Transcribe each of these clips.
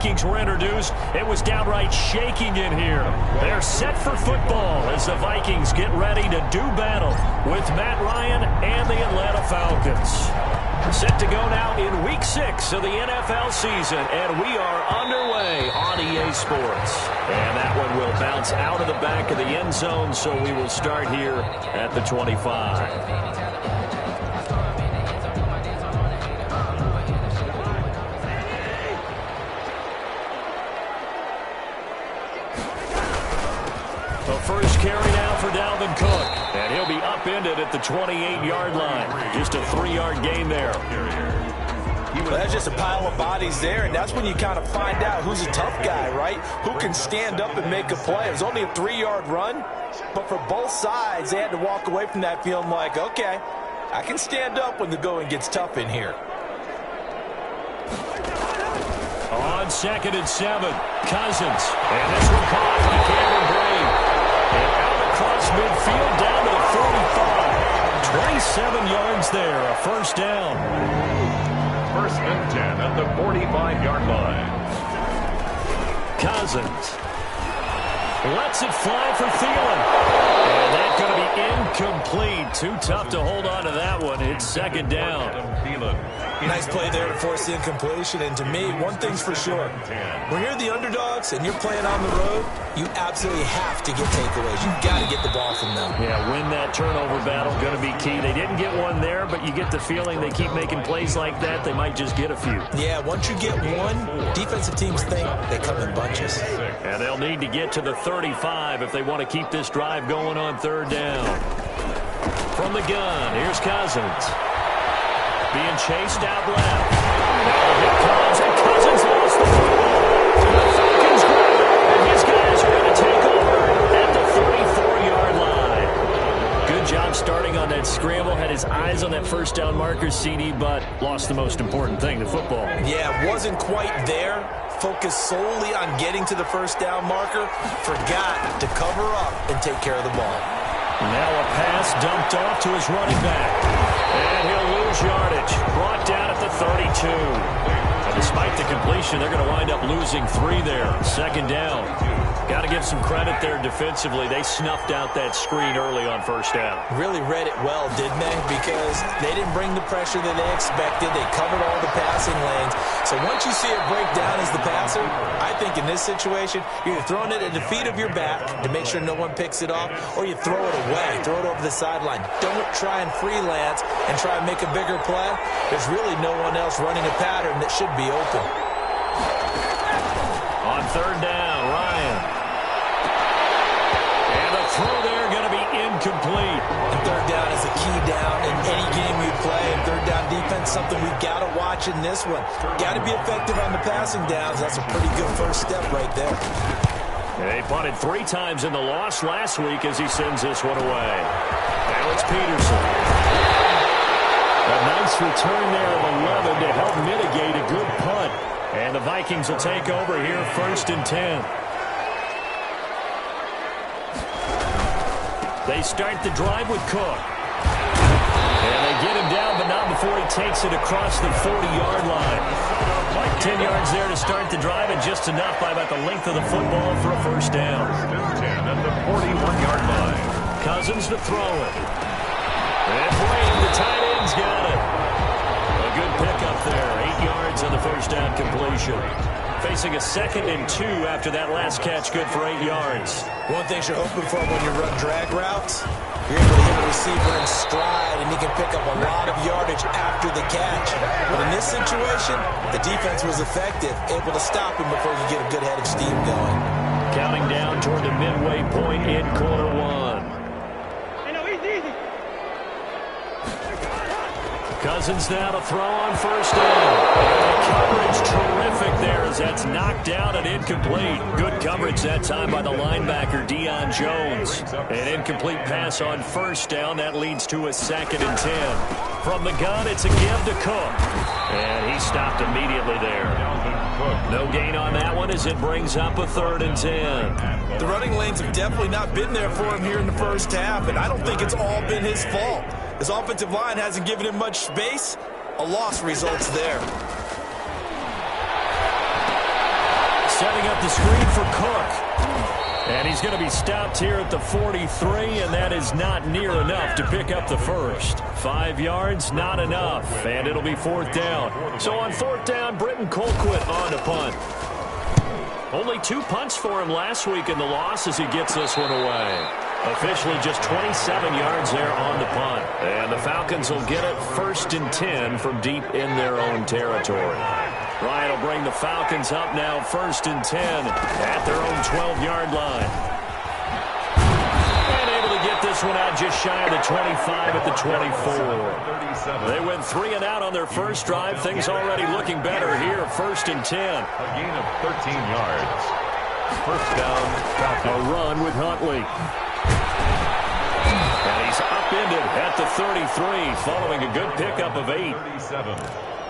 Vikings were introduced, it was downright shaking in here. They're set for football as the Vikings get ready to do battle with Matt Ryan and the Atlanta Falcons. Set to go now in Week 6 of the NFL season, and we are underway on EA Sports. And that one will bounce out of the back of the end zone, so we will start here at the 25. First carry now for Dalvin Cook, and he'll be upended at the 28-yard line. Just a 3-yard gain there. Well, that's just a pile of bodies there, and that's when you kind of find out who's a tough guy, right? Who can stand up and make a play. It was only a 3-yard run, but for both sides, they had to walk away from that feeling like, okay, I can stand up when the going gets tough in here. On 2nd and 7, Cousins, and this one caught by Cameron Brate. And out across midfield down to the 45. 27 yards there, a first down. 1st and 10 at the 45-yard line. Cousins lets it fly for Thielen. And that's going to be incomplete. Too tough to hold on to that one. It's 2nd down. Nice play there to force the incompletion. And to me, one thing's for sure. When you're the underdogs and you're playing on the road, you absolutely have to get takeaways. You've got to get the ball from them. Yeah, win that turnover battle, going to be key. They didn't get one there, but you get the feeling they keep making plays like that, they might just get a few. Yeah, once you get one, defensive teams think they come in bunches. And they'll need to get to the 35 if they want to keep this drive going on 3rd down. From the gun, here's Cousins. Being chased out left. Now here comes, and Cousins lost the football. The Falcons grab it, and his guys are going to take over at the 34-yard line. Good job starting on that scramble. Had his eyes on that first down marker, CD, but lost the most important thing, the football. Yeah, wasn't quite there. Focused solely on getting to the first down marker. Forgot to cover up and take care of the ball. Now a pass dumped off to his running back. And he'll lose yardage. Brought down at the 32. And despite the completion, they're going to wind up losing 3 there. 2nd down. Got to give some credit there defensively. They snuffed out that screen early on 1st down. Really read it well, didn't they? Because they didn't bring the pressure that they expected. They covered all the passing lanes. So once you see it break down as the passer, I think in this situation, you're either throwing it at the feet of your back to make sure no one picks it off, or you throw it away, throw it over the sideline. Don't try and freelance and try and make a bigger play. There's really no one else running a pattern that should be open. On 3rd down, Ryan. And the throw there going to be incomplete. And 3rd down is a key down in any game you play. And 3rd down defense, something we've got to watch in this one. Got to be effective on the passing downs. That's a pretty good first step right there. They punted 3 times in the loss last week as he sends this one away. Now it's Peterson. A nice return there of 11 to help mitigate a good punt. And the Vikings will take over here 1st and 10. They start the drive with Cook. And they get him down, but not before he takes it across the 40-yard line. 10 yards there to start the drive, and just enough by about the length of the football for a 1st down. 10 at the 41-yard line. Cousins to throw it. And Brate, the tight end's got it. A good pickup there. 8 yards on the 1st down completion. Facing a 2nd and 2 after that last catch, good for 8 yards. One thing you're hoping for when you run drag routes, you're able to hit a receiver in stride, and he can pick up a lot of yardage after the catch. But in this situation, the defense was effective, able to stop him before you get a good head of steam going. Counting down toward the midway point in quarter 1. Cousins now to throw on 1st down. And coverage terrific there as that's knocked down and incomplete. Good coverage that time by the linebacker, Deion Jones. An incomplete pass on 1st down. That leads to a 2nd and 10. From the gun, it's a give to Cook. And he stopped immediately there. No gain on that one as it brings up a 3rd and 10. The running lanes have definitely not been there for him here in the 1st half, and I don't think it's all been his fault. His offensive line hasn't given him much space. A loss results there. setting up the screen for Cook. And he's going to be stopped here at the 43, and that is not near enough to pick up the first. 5 yards, not enough, and it'll be 4th down. So on 4th down, Britton Colquitt on to punt. Only 2 punts for him last week in the loss as he gets this one away. Officially just 27 yards there on the punt. And the Falcons will get it 1st and 10 from deep in their own territory. Ryan will bring the Falcons up now 1st and 10 at their own 12-yard line. And able to get this one out just shy of the 25 at the 24. They went 3 and out on their first drive. Things already looking better here. 1st and 10. A gain of 13 yards. 1st down, Falcons. A run with Huntley. And he's upended at the 33 following a good pickup of 8. 37.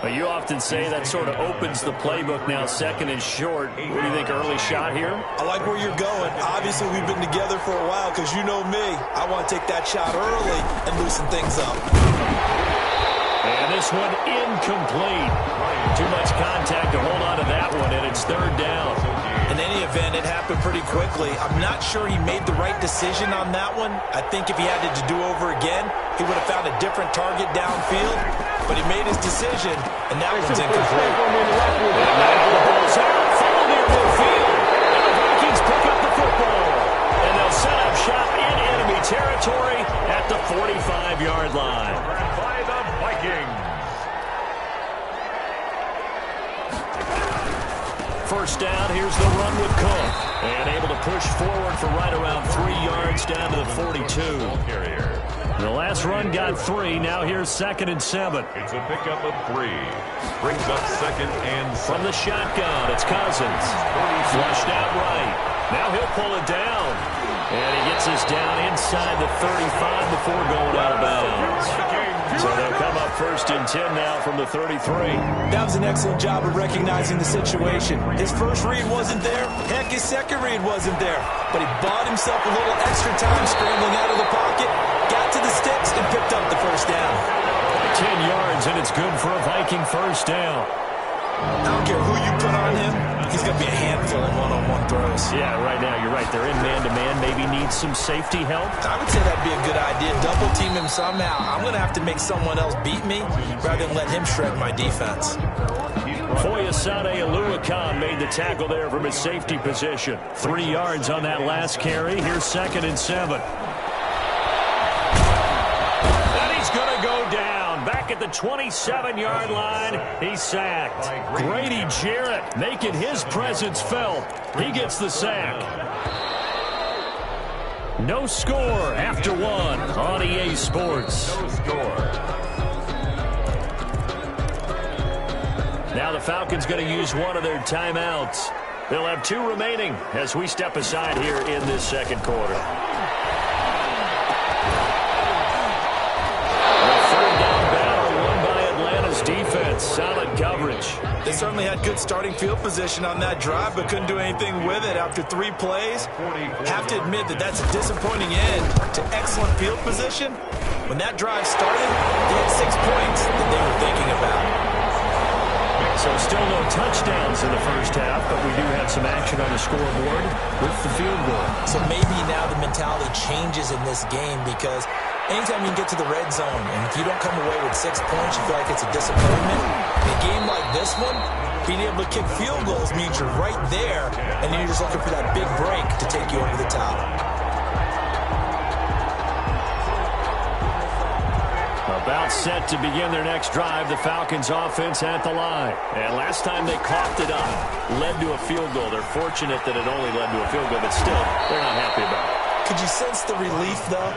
Well, you often say that sort of opens the playbook now, 2nd and short. What do you think, early shot here? I like where you're going. Obviously, we've been together for a while because you know me. I want to take that shot early and loosen things up. And this one incomplete. Too much contact to hold on to that one, and it's 3rd down. In any event, it happened pretty quickly. I'm not sure he made the right decision on that one. I think if he had it to do over again, he would have found a different target downfield. But he made his decision, and that one's incomplete. And now the ball's out, followed near midfield. And the Vikings pick up the football. And they'll set up shop in enemy territory at the 45-yard line. By the Vikings. 1st down, here's the run with Cook. And able to push forward for right around 3 yards down to the 42. Carrier. The last run got 3. Now here's 2nd and 7. It's a pickup of 3. Brings up 2nd and 7. From the shotgun, it's Cousins. Flushed out right. Now he'll pull it down. And he gets us down inside the 35 before going out of bounds. So they'll come up 1st and 10 now from the 33. That was an excellent job of recognizing the situation. His first read wasn't there. Heck, his second read wasn't there. But he bought himself a little extra time scrambling out of the pocket, got to the sticks, and picked up the 1st down. 10 yards, and it's good for a Viking 1st down. I don't care who you put on him. He's going to be a handful in one-on-one throws. Yeah, right now, you're right. They're in man-to-man. Maybe needs some safety help. I would say that'd be a good idea. Double team him somehow. I'm going to have to make someone else beat me rather than let him shred my defense. Foyesade Aluakan made the tackle there from his safety position. 3 yards on that last carry. Here's 2nd and 7. And he's going to go down. Back at the 27-yard line, he's sacked. Grady Jarrett making his presence felt. He gets the sack. No score after 1 on EA Sports. No score. Now the Falcons going to use one of their timeouts. They'll have 2 remaining as we step aside here in this 2nd quarter. Defense, solid coverage. They certainly had good starting field position on that drive, but couldn't do anything with it after 3 plays. Have to admit that that's a disappointing end to excellent field position. When that drive started, they had 6 points that they were thinking about. So still no touchdowns in the first half, but we do have some action on the scoreboard with the field goal. So maybe now the mentality changes in this game because anytime you can get to the red zone, and if you don't come away with 6 points, you feel like it's a disappointment. In a game like this one, being able to kick field goals means you're right there, and you're just looking for that big break to take you over the top. About set to begin their next drive, the Falcons offense at the line. And last time they coughed it up, led to a field goal. They're fortunate that it only led to a field goal, but still, they're not happy about it. Could you sense the relief, though,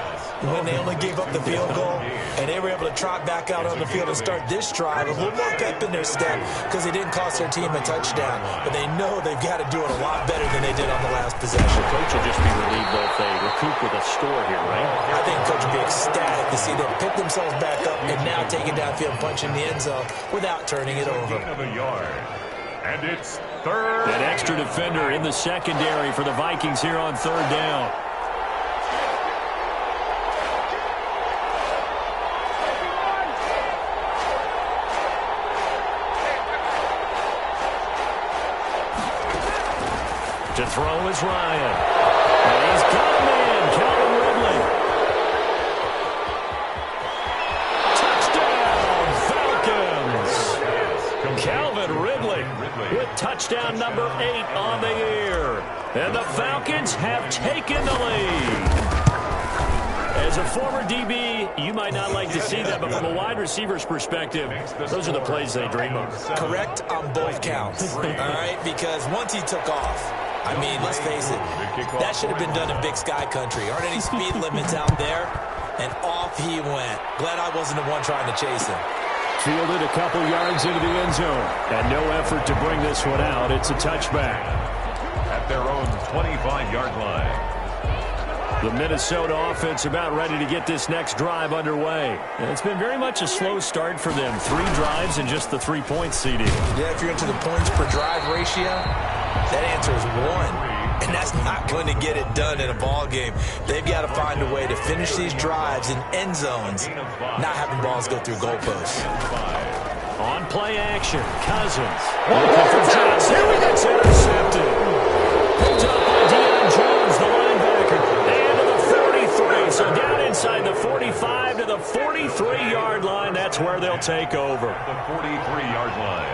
when they only gave up the field goal and they were able to trot back out on the field and start this drive, a little more pep in their step because they didn't cost their team a touchdown, but they know they've got to do it a lot better than they did on the last possession. The coach will just be relieved though if they recoup with a score here, right? I think the coach will be ecstatic to see them pick themselves back up and now take it downfield and punch in the end zone without turning it over. And it's 3rd. An extra defender in the secondary for the Vikings here on 3rd down. To throw is Ryan. And he's got a man, Calvin Ridley. Touchdown, Falcons. Calvin Ridley with touchdown number 8 on the year. And the Falcons have taken the lead. As a former DB, you might not like to see that, but from a wide receiver's perspective, those are the plays they dream of. Correct on both counts, all right? Because once he took off, I mean, let's face it, that should have been done in Big Sky Country. Aren't any speed limits out there? And off he went. Glad I wasn't the one trying to chase him. Fielded a couple yards into the end zone. And no effort to bring this one out. It's a touchback. At their own 25-yard line. The Minnesota offense about ready to get this next drive underway. And it's been very much a slow start for them. 3 drives and just the 3 points, CD. Yeah, if you're into the points per drive ratio, that answer is 1. And that's not going to get it done in a ball game. They've got to find a way to finish these drives in end zones, not having balls go through goalposts. On play action, Cousins. Looking for Johnson. It's intercepted. Picked up by Deion Jones, the linebacker. And to the 43. So down inside the 45 to the 43-yard line. That's where they'll take over. The 43-yard line.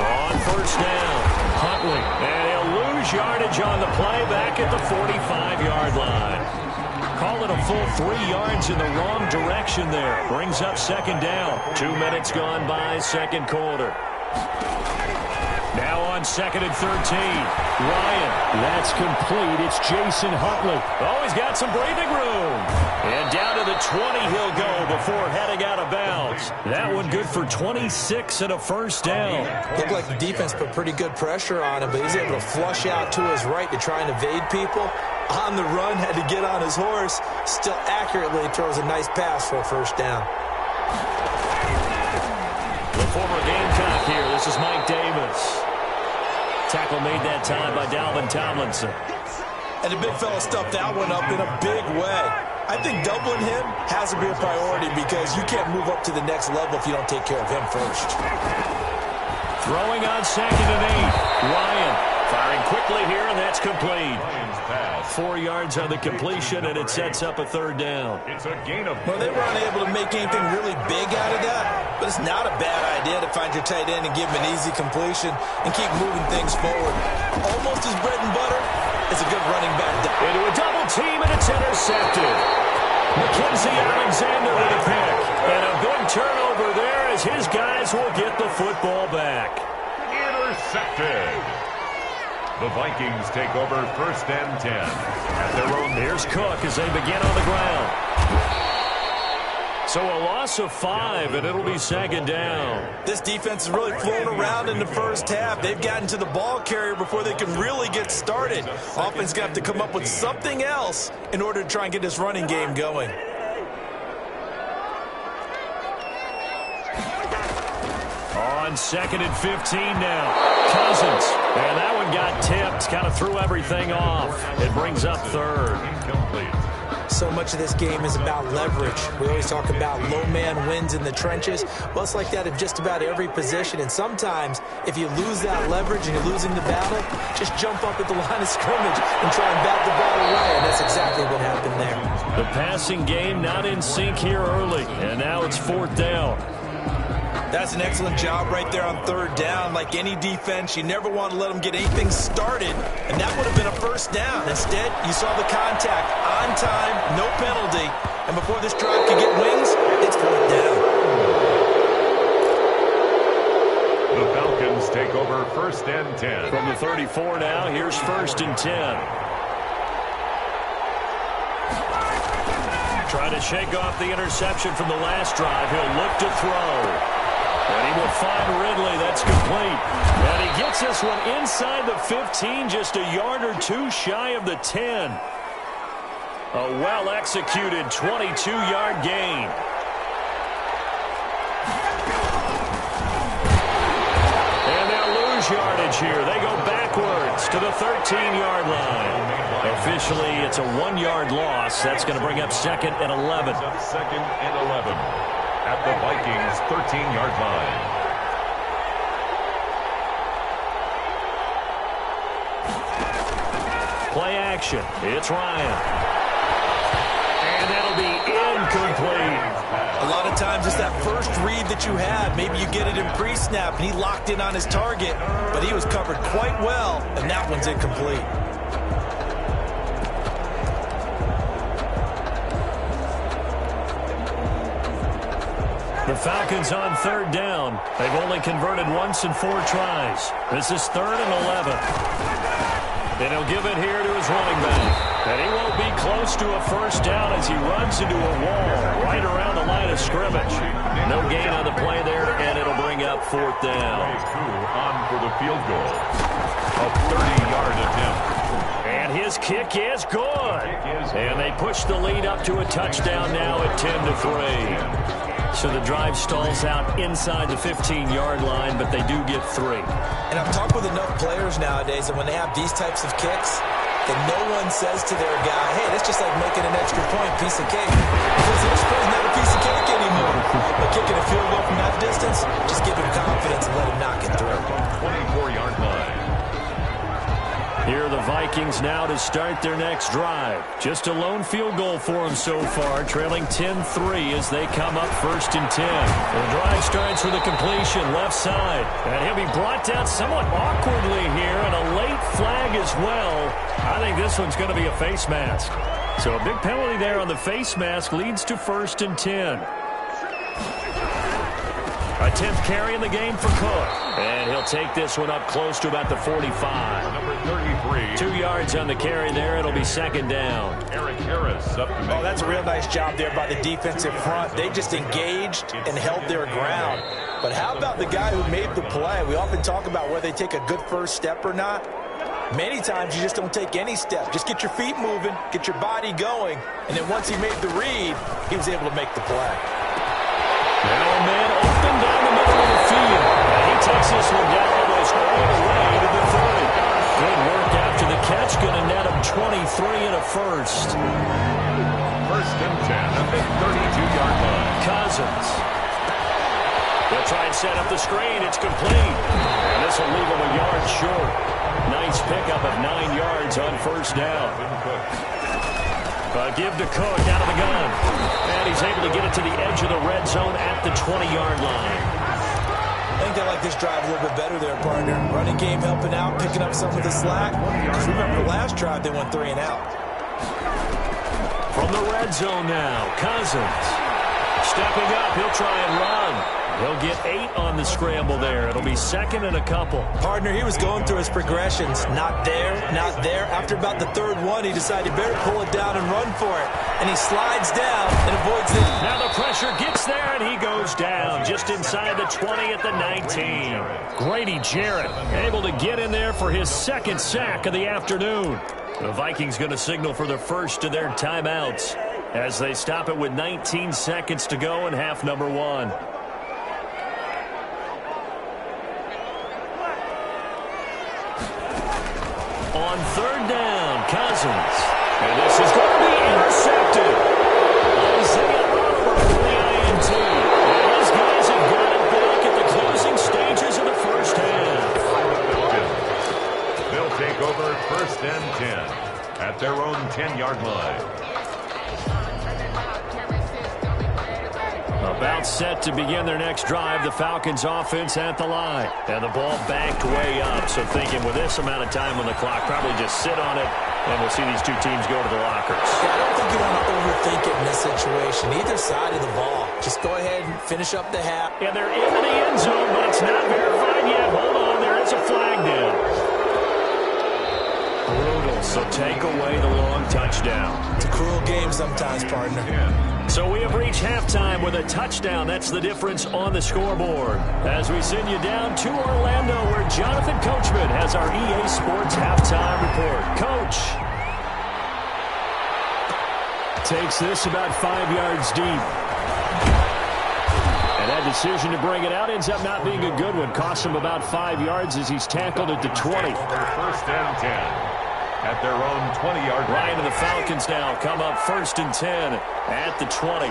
On first down, Huntley. And he'll lose yardage on the play back at the 45-yard line. Call it a full 3 yards in the wrong direction there. Brings up second down. 2 minutes gone by, second quarter. Now on second and 13. Ryan. That's complete. It's Jason Huntley. Oh, he's got some breathing room. And down to the 20 he'll go before heading out of bounds. That one good for 26 and a first down. Looked like the defense put pretty good pressure on him, but he's able to flush out to his right to try and evade people. On the run, had to get on his horse. Still accurately throws a nice pass for a first down. The former Gamecock here. This is Mike Davis. Tackle made that time by Dalvin Tomlinson. And the big fella stuffed that one up in a big way. I think doubling him has to be a priority because you can't move up to the next level if you don't take care of him first. Throwing on second and 8. Ryan firing quickly here, and that's complete. 4 yards on the completion, and it sets up a third down. It's a gain of 4. Well, they were unable to make anything really big out of that, but it's not a bad idea to find your tight end and give him an easy completion and keep moving things forward. Almost his bread and butter is a good running back. Into a double team, and it's intercepted. Mackenzie Alexander with a pick. And a big turnover there as his guys will get the football back. Intercepted. The Vikings take over first and 10 at their own. Here's Cook as they begin on the ground. So a loss of 5, and it'll be second down. This defense is really flown around in the first half. They've gotten to the ball carrier before they can really get started. Offense got to come up with something else in order to try and get this running game going. On second and 15 now. Cousins. And that one got tipped. Kind of threw everything off. It brings up third. Incomplete. So much of this game is about leverage. We always talk about low man wins in the trenches. Well, it's like that at just about every position. And sometimes, if you lose that leverage and you're losing the battle, just jump up at the line of scrimmage and try and bat the ball away. And that's exactly what happened there. The passing game not in sync here early. And now it's fourth down. That's an excellent job right there on third down. Like any defense, you never want to let them get anything started, and that would have been a first down. Instead, you saw the contact on time, no penalty, and before this drive could get wings, it's fourth down. The Falcons take over first and 10. From the 34 now, here's first and 10. Trying to shake off the interception from the last drive. He'll look to throw. And he will find Ridley. That's complete. And he gets this one inside the 15, just a yard or two shy of the 10. A well-executed 22-yard gain. And they'll lose yardage here. They go backwards to the 13-yard line. Officially, it's a 1-yard loss. That's going to bring up second and 11. Second and 11 at the Vikings' 13-yard line. Play action. It's Ryan. And that'll be incomplete. A lot of times it's that first read that you have. Maybe you get it in pre-snap, and he locked in on his target, but he was covered quite well, and that one's incomplete. The Falcons on third down. They've only converted once in 4 tries. This is 3rd and 11. And he'll give it here to his running back. And he won't be close to a first down as he runs into a wall right around the line of scrimmage. No gain on the play there, and it'll bring up 4th down. On for the field goal. A 30-yard attempt. And his kick is good. And they push the lead up to a touchdown now at 10-3. So the drive stalls out inside the 15-yard line, but they do get 3. And I've talked with enough players nowadays, and when they have these types of kicks, then no one says to their guy, hey, that's just like making an extra point, piece of cake. Because the extra point is not a piece of cake anymore. But kicking a field goal from that distance, just give him confidence and let him knock it through. 24-yard line. Here are the Vikings now to start their next drive. Just a lone field goal for them so far, trailing 10-3 as they come up 1st and 10. The drive starts with a completion left side. And he'll be brought down somewhat awkwardly here, and a late flag as well. I think this one's going to be a face mask. So a big penalty there on the face mask leads to 1st and 10. A 10th carry in the game for Cook. And he'll take this one up close to about the 45. Number 33. 2 yards on the carry there. It'll be 2nd down. Eric Harris up to make. Oh, that's a real nice job there by the defensive front. They just engaged and held their ground. But how about the guy who made the play? We often talk about whether they take a good first step or not. Many times you just don't take any step. Just get your feet moving, get your body going, and then once he made the read, he was able to make the play. Now a man open down the middle of the field. And he takes this one down almost all the way to the 30. Good work after the catch. Going to net him 23 and a first. 1st and 10 at the 32-yard line. Cousins. They'll try and set up the screen. It's complete. And this will leave him a yard short. Nice pickup of 9 yards on 1st down. Give to Cook out of the gun. And he's able to get it to the edge of the red zone at the 20-yard line. I think they like this drive a little bit better there, partner. Running game helping out, picking up some of the slack. Because remember the last drive, they went 3 and out. From the red zone now, Cousins. Stepping up, he'll try and run. He'll get 8 on the scramble there. It'll be 2nd and a couple. Partner, he was going through his progressions. Not there, not there. After about the 3rd one, he decided better pull it down and run for it. And he slides down and avoids it. Now the pressure gets there, and he goes down just inside the 20 at the 19. Grady Jarrett able to get in there for his 2nd sack of the afternoon. The Vikings going to signal for the first of their timeouts as they stop it with 19 seconds to go in half number 1. On 3rd down, Cousins. And this is going to be intercepted. Isaiah Oliver for the INT. And these guys have got it back at the closing stages of the first half. They'll take over 1st and 10 at their own 10-yard line. About set to begin their next drive, the Falcons offense at the line. And the ball backed way up, so thinking with this amount of time on the clock, probably just sit on it, and we'll see these 2 teams go to the lockers. Yeah, I don't think you want to overthink it in this situation. Either side of the ball. Just go ahead and finish up the half. And they're into the end zone, but it's not verified yet. Hold on, there is a flag down. Brutal, so take away the long touchdown. It's a cruel game sometimes, partner. So we have reached halftime with a touchdown. That's the difference on the scoreboard. As we send you down to Orlando, where Jonathan Coachman has our EA Sports halftime report. Coach takes this about 5 yards deep. And that decision to bring it out ends up not being a good one. Costs him about 5 yards as he's tackled at the 20. 1st and 10. At their own 20-yard line. Ryan and the Falcons now come up 1st and 10 at the 20.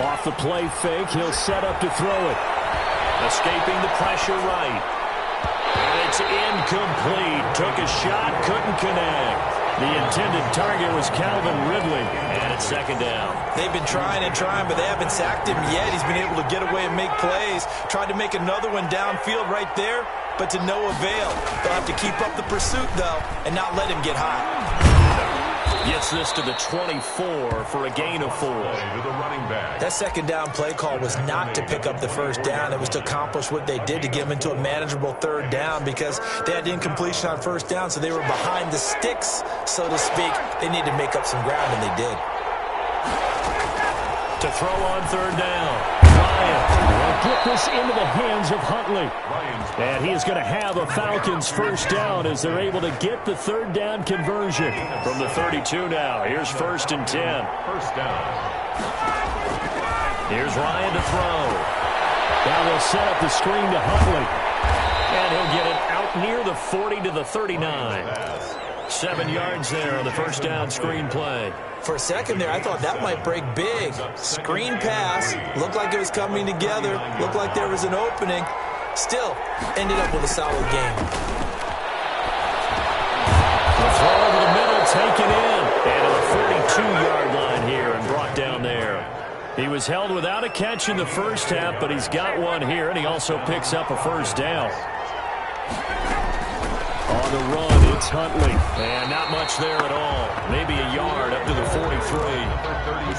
Off the play fake, he'll set up to throw it. Escaping the pressure right. And it's Incomplete. Took a shot, couldn't connect. The intended target was Calvin Ridley, and it's second down. They've been trying and trying, but they haven't sacked him yet. He's been able to get away and make plays. Tried to make another one downfield right there, but to no avail. They'll have to keep up the pursuit, though, and not let him get hot. Gets this to the 24 for a gain of 4. That second down play call was not to pick up the first down. It was to accomplish what they did, to get them into a manageable third down, because they had incompletion on first down, so they were behind the sticks, so to speak. They needed to make up some ground, and they did. To throw on third down. Ryan will get this into the hands of Huntley. And he is going to have a Falcons first down as they're able to get the third down conversion. From the 32 now, here's 1st and 10. First down. Here's Ryan to throw. Now they'll set up the screen to Huntley. And he'll get it out near the 40 to the 39. 7 yards there on the first down screen play. For a second there, I thought that might break big. Screen pass. Looked like it was coming together. Looked like there was an opening. Still, ended up with a solid game. The throw over the middle, taken in. And to the 42-yard line here and brought down there. He was held without a catch in the first half, but he's got one here, and he also picks up a first down. On the run, it's Huntley. And not much there at all. Maybe a yard up to the 43.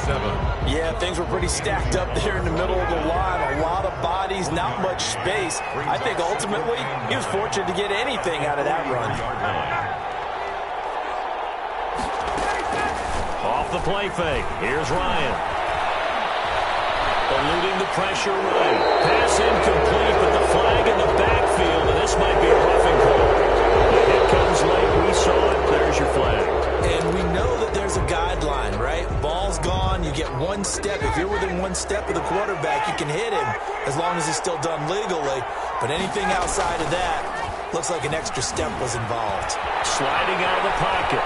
37. Yeah, things were pretty stacked up there in the middle of the line. A lot of bodies, not much space. I think ultimately he was fortunate to get anything out of that run. Off the play fake. Here's Ryan. Eluding the pressure right. Pass incomplete, but the flag in the backfield, and this might be a roughing call. The hit comes late. We saw it. There's your flag. And we know that there's a guideline, right? Ball's gone. You get one step. If you're within one step of the quarterback, you can hit him as long as it's still done legally. But anything outside of that, looks like an extra step was involved. Sliding out of the pocket.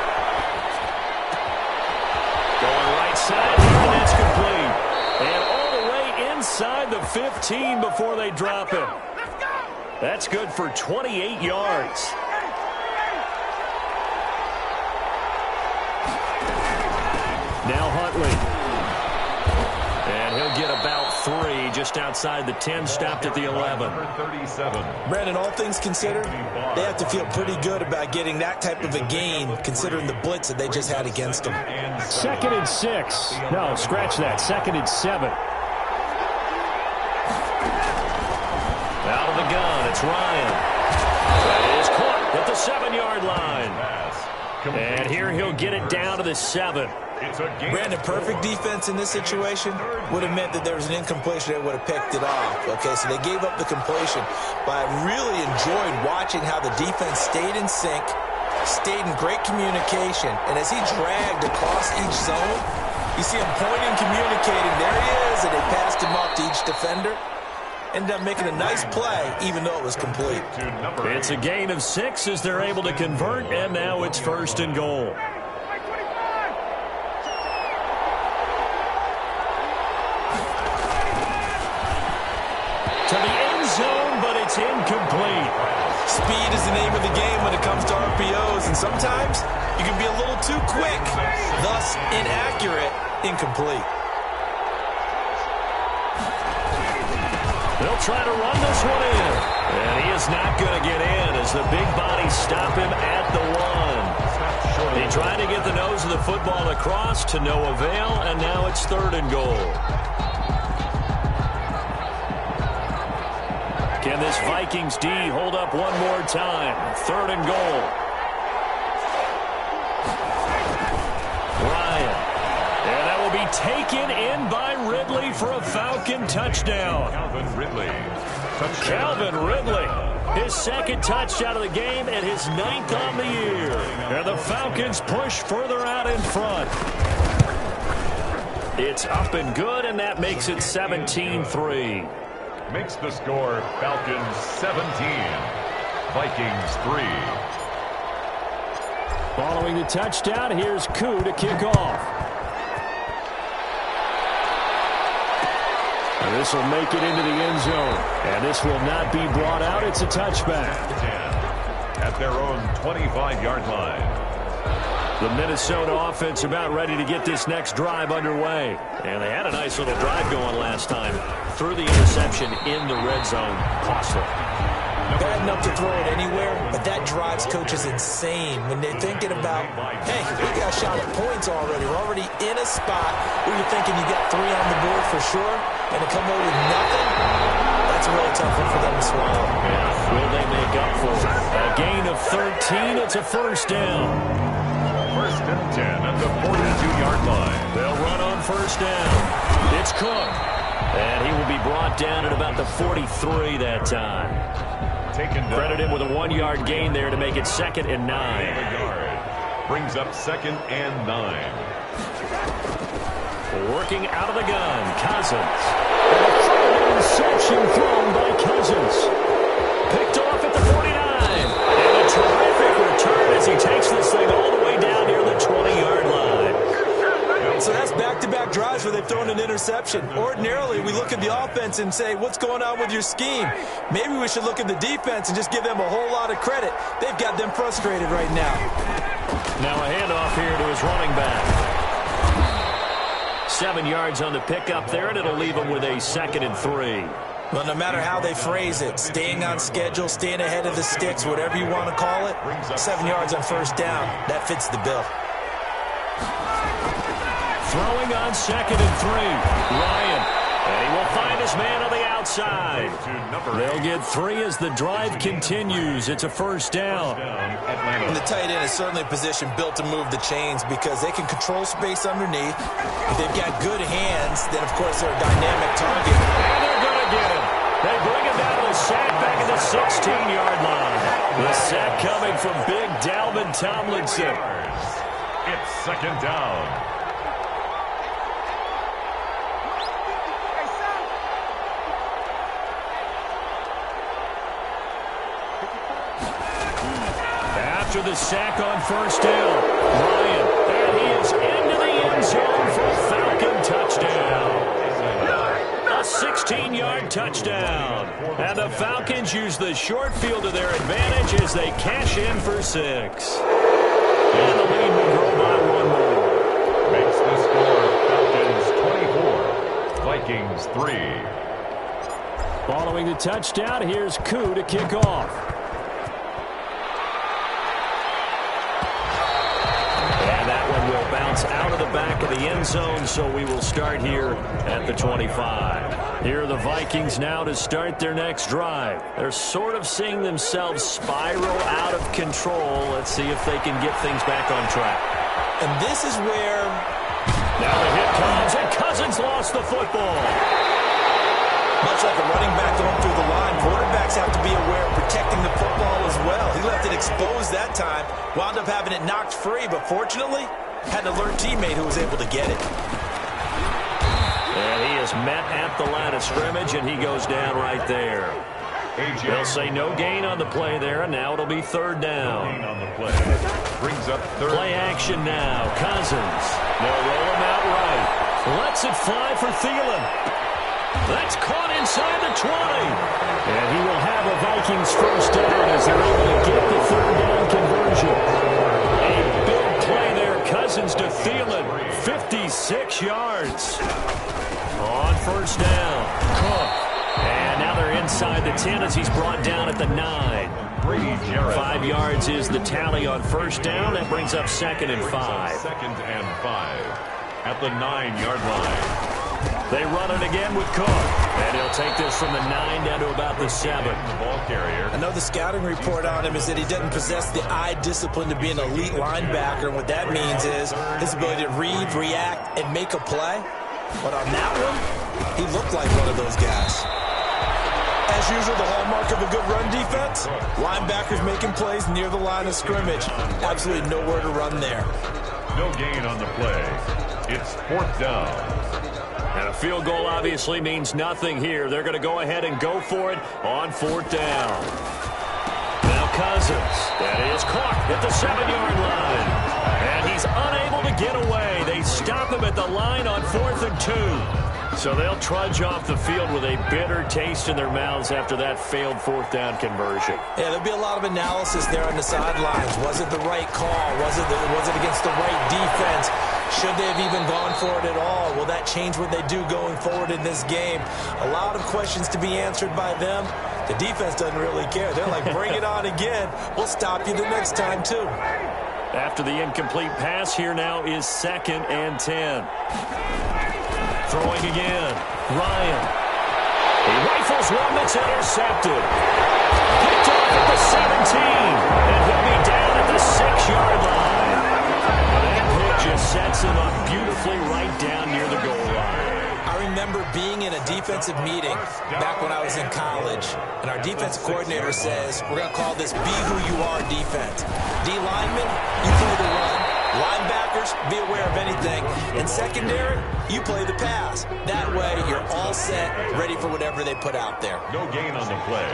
Going right side here, and that's complete. And all the way inside the 15 before they drop him. That's good for 28 yards. Now Huntley. And he'll get about 3 just outside the 10, stopped at the 11. Brandon, all things considered, they have to feel pretty good about getting that type of a gain, considering the blitz that they just had against them. 2nd and 6. No, scratch that. 2nd and 7. Out of the gun, it's Ryan. That is caught at the 7-yard line. And here he'll get it down to the 7. Brandon, perfect defense in this situation would have meant that there was an incompletion that would have picked it off. Okay, so they gave up the completion. But I really enjoyed watching how the defense stayed in sync, stayed in great communication. And as he dragged across each zone, you see him pointing, communicating. There he is, and they passed him off to each defender. Ended up making a nice play, even though it was complete. It's a gain of 6 as they're able to convert, and now it's 1st and goal. To the end zone, but it's incomplete. Speed is the name of the game when it comes to RPOs, and sometimes you can be a little too quick, thus inaccurate, incomplete. They'll try to run this one in. And he is not going to get in as the big bodies stop him at the 1. They tried to get the nose of the football across to no avail, and now it's 3rd and goal. Can this Vikings D hold up one more time? 3rd and goal. Ryan. And that will be taken in by Ridley for a Falcon touchdown. Calvin Ridley. His 2nd touchdown of the game and his 9th on the year. And the Falcons push further out in front. It's up and good, and that makes it 17-3. Makes the score Falcons 17, Vikings 3. Following the touchdown, here's Koo to kick off. And this will make it into the end zone. And this will not be brought out. It's a touchback. their own 25-yard line. The Minnesota offense about ready to get this next drive underway. And they had a nice little drive going last time. Threw the interception in the red zone. Costly. Bad enough to throw it anywhere, but that drives coaches insane when they're thinking about, hey, we got a shot at points already. We're already in a spot where you're thinking you got 3 on the board for sure, and to come away with nothing, that's a really tough one for them to swallow. Yeah, will they make up for it? A gain of 13. It's a first down. First and 10 at the 42-yard line. They'll run on first down. It's Cook. And he will be brought down at about the 43 that time. Credit him with a 1-yard gain there to make it 2nd and 9. Brings up 2nd and 9. Working out of the gun, Cousins. And a full interception thrown by Cousins. Picked off at the 49. And a terrific return as he takes this thing all the way down near the 20-yard line. So that's back-to-back drives where they've thrown an interception. Ordinarily, we look at the offense and say, what's going on with your scheme? Maybe we should look at the defense and just give them a whole lot of credit. They've got them frustrated right now. Now a handoff here to his running back. 7 yards on the pickup there, and it'll leave him with a 2nd and 3. Well, no matter how they phrase it, staying on schedule, staying ahead of the sticks, whatever you want to call it, 7 yards on first down, that fits the bill. Throwing on 2nd and 3. Ryan. And he will find his man on the outside. They'll get 3 as the drive continues. It's a first down. And the tight end is certainly a position built to move the chains because they can control space underneath. If they've got good hands, then, of course, they're a dynamic target. And they're going to get him. They bring him down to the sack back at the 16-yard line. The sack coming from big Dalvin Tomlinson. It's 2nd down. After the sack on first down, Ryan, and he is into the end zone for a Falcon touchdown. A 16-yard touchdown. And the Falcons use the short field to their advantage as they cash in for 6. And the lead will grow by 1 more. Makes the score Falcons 24, Vikings 3. Following the touchdown, here's Koo to kick off. Will bounce out of the back of the end zone, so we will start here at the 25. Here are the Vikings now to start their next drive. They're sort of seeing themselves spiral out of control. Let's see if they can get things back on track. And this is where... Now the hit comes, and Cousins lost the football. Much like a running back going through the line, quarterbacks have to be aware of protecting the football as well. He left it exposed that time, wound up having it knocked free, but fortunately, had an alert teammate who was able to get it. And he is met at the line of scrimmage, and he goes down right there. They'll say no gain on the play there, and now it'll be 3rd down. On the play. Brings up 3rd. Play action now. Cousins. They'll roll him out right. Lets it fly for Thielen. That's caught inside the 20. And he will have a Vikings first down as they're able to get the 3rd down conversion. A big play there. Cousins to Thielen. 56 yards. On first down. Cook. And now they're inside the 10 as he's brought down at the 9. 5 yards is the tally on first down. That brings up 2nd and 5. 2nd and 5 at the 9-yard line. They run it again with Cook. And he'll take this from the 9 down to about the 7. The ball carrier. I know the scouting report on him is that he doesn't possess the eye discipline to be an elite linebacker. And what that means is his ability to read, react, and make a play. But on that one, he looked like one of those guys. As usual, the hallmark of a good run defense, linebackers making plays near the line of scrimmage. Absolutely nowhere to run there. No gain on the play. It's 4th down. And a field goal obviously means nothing here. They're going to go ahead and go for it on 4th down. Now Cousins. That is caught at the 7-yard line. And he's unable to get away. They stop him at the line on 4th and 2. So they'll trudge off the field with a bitter taste in their mouths after that failed fourth down conversion. Yeah, there'll be a lot of analysis there on the sidelines. Was it the right call? Was it against the right defense? Should they have even gone for it at all? Will that change what they do going forward in this game? A lot of questions to be answered by them. The defense doesn't really care. They're like, bring it on again. We'll stop you the next time, too. After the incomplete pass, here now is 2nd and 10. Throwing again. Ryan. He rifles one that's intercepted. Picked off at the 17. And he'll be down at the 6-yard line. That pick just sets him up beautifully right down near the goal line. I remember being in a defensive meeting back when I was in college, and our defensive coordinator says, we're going to call this Be Who You Are defense. D linemen, you play the run. Linebackers, be aware of anything. And secondary, you play the pass. That way, you're all set, ready for whatever they put out there. No gain on the play.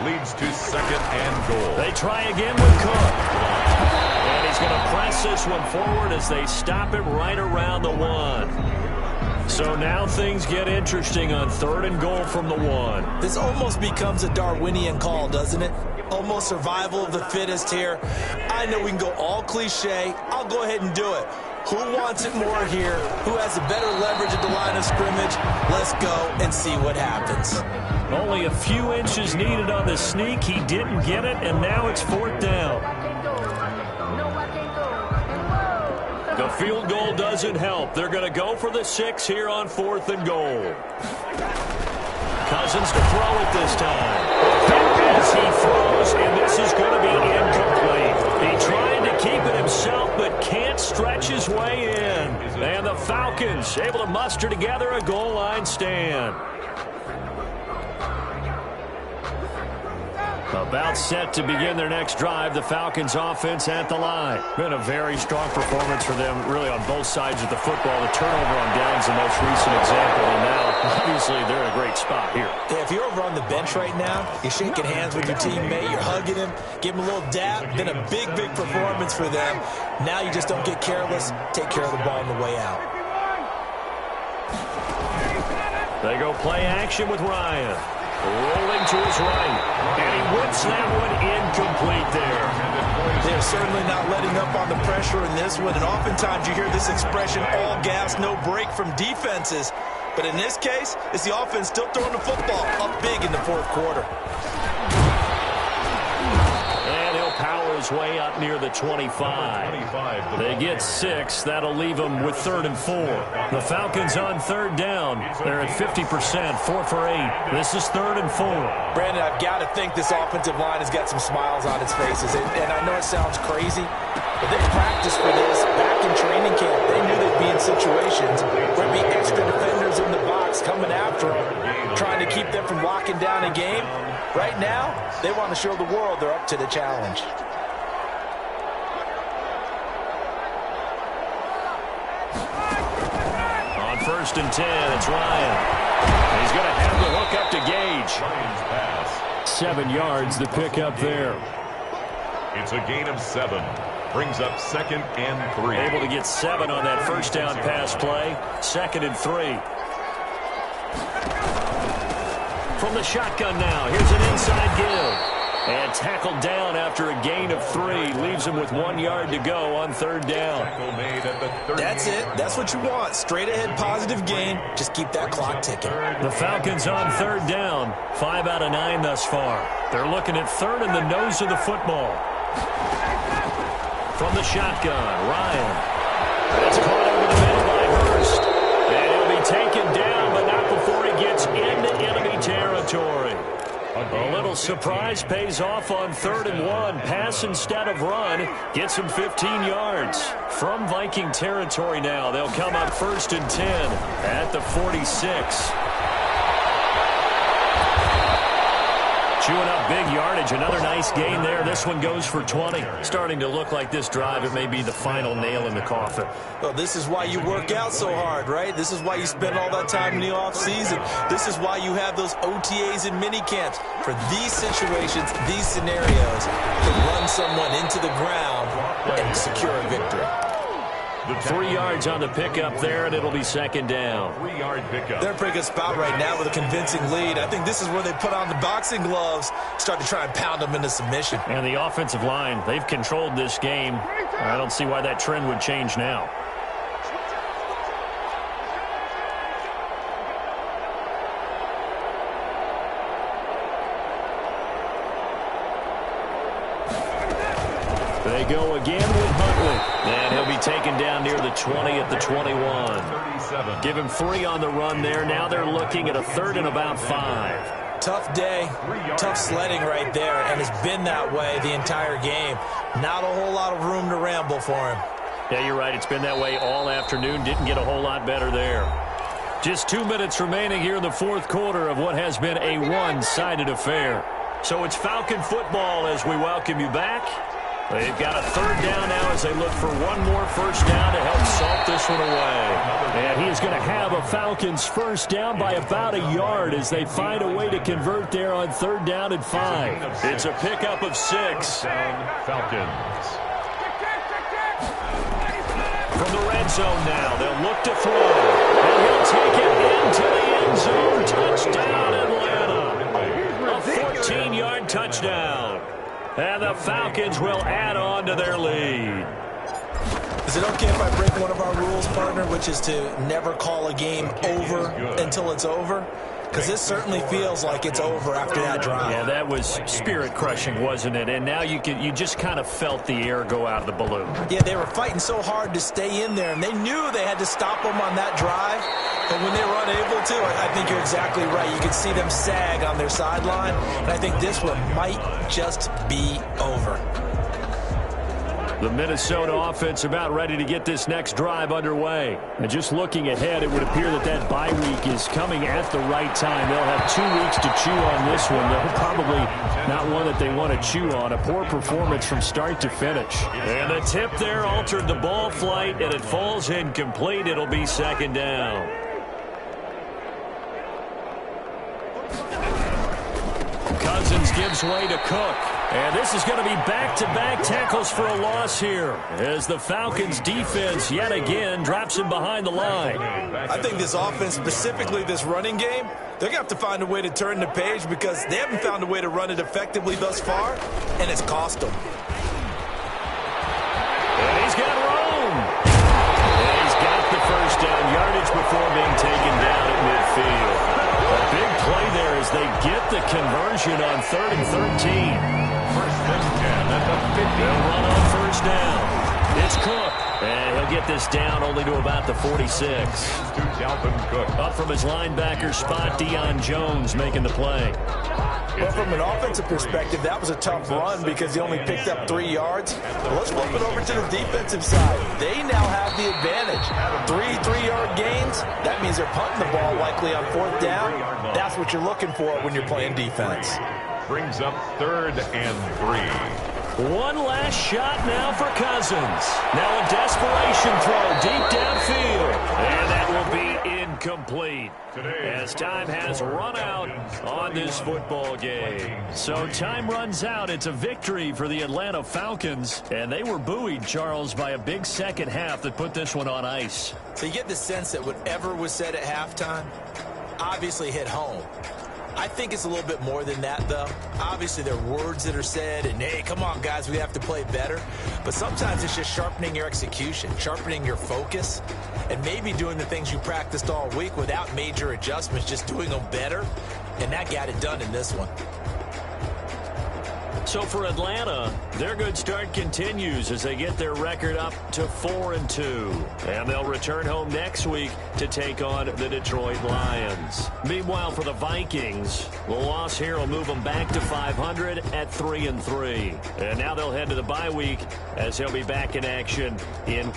Leads to 2nd and goal. They try again with Cook. And he's going to press this one forward as they stop him right around the 1. So now things get interesting on 3rd and goal from the 1. This almost becomes a Darwinian call, doesn't it? Almost survival of the fittest here. I know we can go all cliche. I'll go ahead and do it. Who wants it more here? Who has a better leverage at the line of scrimmage? Let's go and see what happens. Only a few inches needed on the sneak. He didn't get it, and now it's 4th down. The field goal doesn't help. They're going to go for the 6 here on 4th and goal. Cousins to throw it this time. As he throws, and this is going to be incomplete. He tried to keep it himself, but can't stretch his way in. And the Falcons able to muster together a goal line stand. About set to begin their next drive, the Falcons offense at the line. Been a very strong performance for them, really, on both sides of the football. The turnover on downs the most recent example, and now, obviously, they're in a great spot here. Yeah, if you're over on the bench right now, you're shaking hands with your teammate, you're hugging him, give him a little dap. Been a big, big performance for them. Now you just don't get careless. Take care of the ball on the way out. They go play action with Ryan. Rolling to his right. And he whips that one incomplete there. They're certainly not letting up on the pressure in this one. And oftentimes you hear this expression, all gas, no break from defenses. But in this case, it's the offense still throwing the football up big in the 4th quarter. And he'll power his way up near the 25. They get 6. That'll leave them with 3rd and 4. The Falcons on 3rd down. They're at 50%, 4 for 8. This is 3rd and 4. Brandon, I've got to think this offensive line has got some smiles on its faces. And I know it sounds crazy, but they practiced for this back in training camp. They knew they'd be in situations where there'd be extra defenders in the box coming after them, trying to keep them from locking down a game. Right now, they want to show the world they're up to the challenge. On 1st and 10, it's Ryan. He's going to have the hook up to Gage. 7 yards, the pick up there. It's a gain of 7. Brings up 2nd and 3. Able to get 7 on that first down pass play. 2nd and 3. From the shotgun now, here's an inside give. And tackled down after a gain of 3. Leaves him with 1 yard to go on 3rd down. That's it. That's what you want. Straight ahead positive gain. Just keep that clock ticking. The Falcons on 3rd down. 5 out of 9 thus far. They're looking at 3rd in the nose of the football. From the shotgun, Ryan. That's caught over the middle by Hurst. And he'll be taken down, but not before he gets into enemy territory. A little surprise pays off on 3rd and 1. Pass instead of run. Gets him 15 yards. From Viking territory now, they'll come up 1st and 10 at the 46. Chewing up big yardage. Another nice gain there. This one goes for 20. Starting to look like this drive, it may be the final nail in the coffin. Well, this is why you work out so hard, right? This is why you spend all that time in the offseason. This is why you have those OTAs and mini camps. For these situations, these scenarios, to run someone into the ground and secure a victory. 3 yards on the pickup there, and it'll be second down. 3-yard pickup. They're in a pretty good spot right now with a convincing lead. I think this is where they put on the boxing gloves, start to try and pound them into submission. And the offensive line, they've controlled this game. I don't see why that trend would change now. They go again with Huntley. And he'll be taken down near the 20 at the 21. 37. Give him 3 on the run there. Now they're looking at a 3rd and about 5. Tough day, tough sledding right there, and it's been that way the entire game. Not a whole lot of room to ramble for him. Yeah, you're right. It's been that way all afternoon. Didn't get a whole lot better there. Just 2 minutes remaining here in the 4th quarter of what has been a one-sided affair. So it's Falcon football as we welcome you back. They've got a 3rd down now as they look for one more first down to help salt this one away. And he is going to have a Falcons first down by about a yard as they find a way to convert there on 3rd down and 5. It's a pickup of 6. Falcons. From the red zone now, they'll look to throw. And he'll take it into the end zone. Touchdown, Atlanta. A 14-yard touchdown. And the Falcons will add on to their lead. Is it okay if I break one of our rules, partner, which is to never call a game over until it's over? Because this certainly feels like it's over after that drive. Yeah, that was spirit-crushing, wasn't it? And now you just kind of felt the air go out of the balloon. Yeah, they were fighting so hard to stay in there, and they knew they had to stop them on that drive. But when they were unable to, I think you're exactly right. You could see them sag on their sideline, and I think this one might just be over. The Minnesota offense about ready to get this next drive underway. And just looking ahead, it would appear that bye week is coming at the right time. They'll have 2 weeks to chew on this one. They're probably not one that they want to chew on. A poor performance from start to finish. And the tip there altered the ball flight, and it falls incomplete. It'll be second down. Cousins gives way to Cook. And this is going to be back-to-back tackles for a loss here as the Falcons defense yet again drops him behind the line. I think this offense, specifically this running game, they're going to have to find a way to turn the page because they haven't found a way to run it effectively thus far, and it's cost them. And he's got room. And he's got the first down yardage before being taken down at midfield. A big play there as they get the conversion on 3rd and 13. First and 10 at the 50. They'll run on first down. It's Cook. And he'll get this down only to about the 46. To Dalvin Cook. Up from his linebacker spot, Deion Jones making the play. Well, from an offensive perspective, that was a tough run because he only picked up 3 yards. But let's flip it over to the defensive side. They now have the advantage. 3-3-yard gains. That means they're punting the ball likely on 4th down. That's what you're looking for when you're playing defense. Brings up 3rd and 3. One last shot now for Cousins. Now a desperation throw deep downfield. And that will be incomplete as time has run out on this football game. So time runs out. It's a victory for the Atlanta Falcons. And they were buoyed, Charles, by a big second half that put this one on ice. So you get the sense that whatever was said at halftime obviously hit home. I think it's a little bit more than that, though. Obviously, there are words that are said, and, hey, come on, guys, we have to play better. But sometimes it's just sharpening your execution, sharpening your focus, and maybe doing the things you practiced all week without major adjustments, just doing them better. And that got it done in this one. So for Atlanta, their good start continues as they get their record up to 4-2. And they'll return home next week to take on the Detroit Lions. Meanwhile, for the Vikings, the loss here will move them back to 500 at 3-3. And now they'll head to the bye week as they'll be back in action in